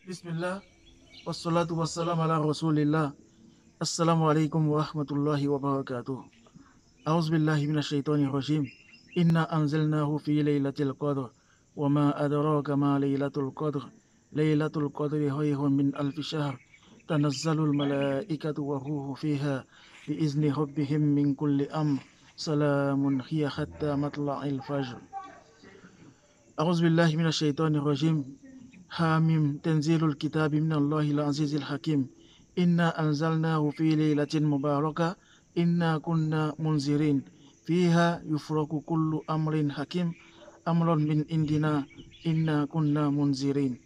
Bismillah, wassalatu wassalam ala rasulillah. Assalamu alaikum wa rahmatullahi wa barakatuh. A'udhu billahi minash shaitanir rajim. Inna anzalnahu fi laylatil qadr. Wa ma adraka ma laylatul qadr. Laylatul qadri khayrun min alfi shahr. Tanazzalul malaikatu wa ruhu fiha bi'izni rabbihim min kulli amr. Salamun hiya hatta matla'il fajr. A'udhu billahi minash shaitanir rajim. حامim تنزيل الكتاب من الله العزيز الحكيم إنا أنزلناه في ليلة مباركة إنا كنا منذرين فيها يفرق كل أمر حكيم أمر من عندنا إنا كنا منذرين.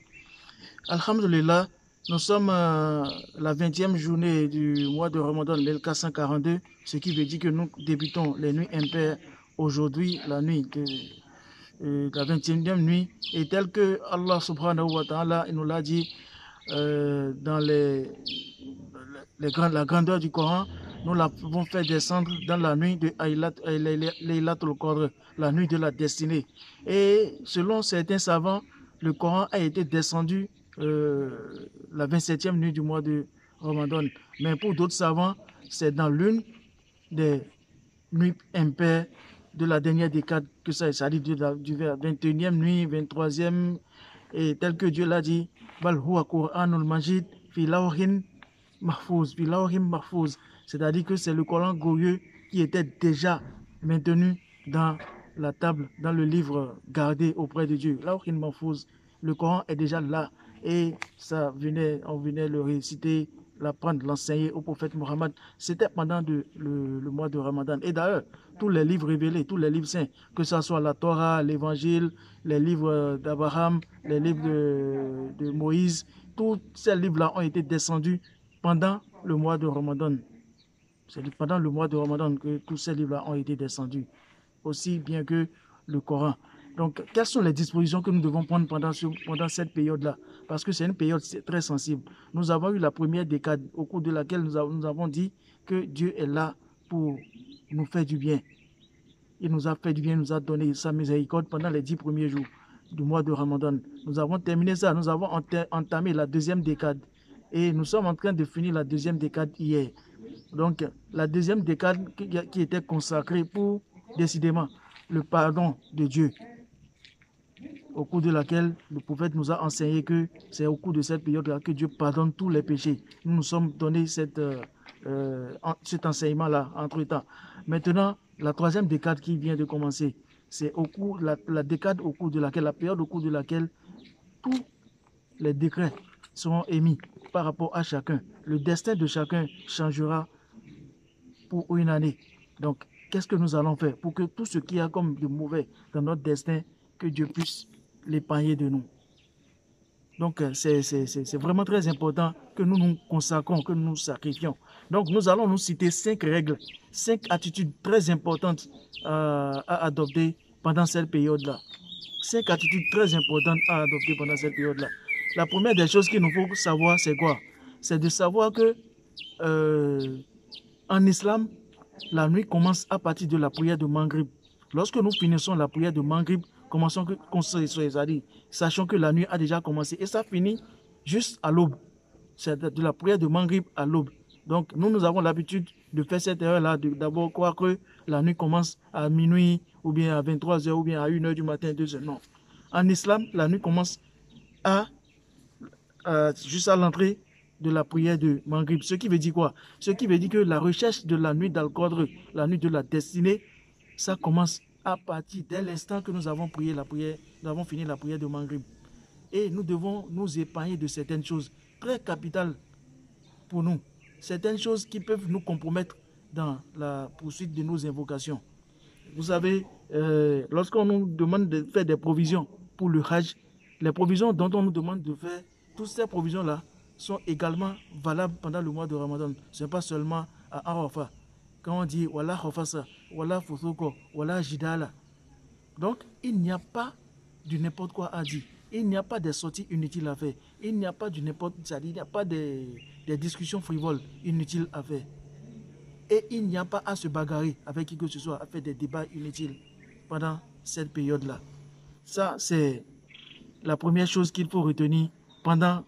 Alhamdulillah, nous sommes la 20e journée du mois de Ramadan, l'1442, ce qui veut dire que nous débutons les nuits impaires aujourd'hui, la nuit de la 21e nuit, et tel que Allah subhanahu wa ta'ala nous l'a dit dans la grandeur du Coran, nous l'avons fait descendre dans la nuit de Laylatul Qadr, la nuit de la destinée. Et selon certains savants, le Coran a été descendu la 27e nuit du mois de Ramadan. Mais pour d'autres savants, c'est dans l'une des nuits impaires de la dernière décade que ça dit du 21e nuit, 23e, et tel que Dieu l'a dit, Bal huwa Qur'anul Majid fi lawhin mahfouz, c'est-à-dire que c'est le Coran glorieux qui était déjà maintenu dans la table, dans le livre gardé auprès de Dieu. Lawhin mahfouz, le Coran est déjà là, et on venait le réciter, l'apprendre, l'enseigner au prophète Mohammed. C'était pendant le mois de Ramadan. Et d'ailleurs, tous les livres révélés, tous les livres saints, que ce soit la Torah, l'Évangile, les livres d'Abraham, les livres de Moïse, tous ces livres-là ont été descendus pendant le mois de Ramadan. C'est pendant le mois de Ramadan que tous ces livres-là ont été descendus, aussi bien que le Coran. Donc, quelles sont les dispositions que nous devons prendre pendant cette période-là? Parce que c'est une période très sensible. Nous avons eu la première décade au cours de laquelle nous avons dit que Dieu est là pour nous faire du bien. Il nous a fait du bien, il nous a donné sa miséricorde pendant les 10 premiers jours du mois de Ramadan. Nous avons terminé ça, nous avons entamé la deuxième décade. Et nous sommes en train de finir la deuxième décade hier. Donc, la deuxième décade qui était consacrée pour, décidément, le pardon de Dieu, au cours de laquelle le prophète nous a enseigné que c'est au cours de cette période-là que Dieu pardonne tous les péchés. Nous nous sommes donné cet enseignement-là entre-temps. Maintenant, la troisième décade qui vient de commencer, c'est la décade au cours de laquelle, la période au cours de laquelle tous les décrets seront émis par rapport à chacun. Le destin de chacun changera pour une année. Donc, qu'est-ce que nous allons faire pour que tout ce qui a comme de mauvais dans notre destin, que Dieu puisse l'épargner de nous. Donc, c'est vraiment très important que nous nous consacrons, que nous nous sacrifions. Donc, nous allons nous citer 5 règles, 5 attitudes très importantes à adopter pendant cette période-là. 5 attitudes très importantes à adopter pendant cette période-là. La première des choses qu'il nous faut savoir, c'est quoi? C'est de savoir que en islam, la nuit commence à partir de la prière de Maghrib. Lorsque nous finissons la prière de Maghrib, sachant que la nuit a déjà commencé et ça finit juste à l'aube. C'est de la prière de Maghrib à l'aube. Donc nous avons l'habitude de faire cette erreur-là, d'abord croire que la nuit commence à minuit, ou bien à 23h, ou bien à 1h du matin, 2h. Non. En islam, la nuit commence juste à l'entrée de la prière de Maghrib. Ce qui veut dire quoi? Ce qui veut dire que la recherche de la nuit d'Al-Qadr, la nuit de la destinée, ça commence à partir dès l'instant que nous avons fini la prière de Maghrib. Et nous devons nous épargner de certaines choses très capitales pour nous. Certaines choses qui peuvent nous compromettre dans la poursuite de nos invocations. Vous savez, lorsqu'on nous demande de faire des provisions pour le Hajj, les provisions dont on nous demande de faire, toutes ces provisions-là sont également valables pendant le mois de Ramadan. Ce n'est pas seulement à Arafah. Quand on dit Wala Khofasa, Wala Fusoko, Wala Jidala. Donc, il n'y a pas du n'importe quoi à dire. Il n'y a pas de sorties inutiles à faire. Il n'y a pas il n'y a pas des discussions frivoles inutiles à faire. Et il n'y a pas à se bagarrer avec qui que ce soit, à faire des débats inutiles pendant cette période-là. Ça, c'est la première chose qu'il faut retenir pendant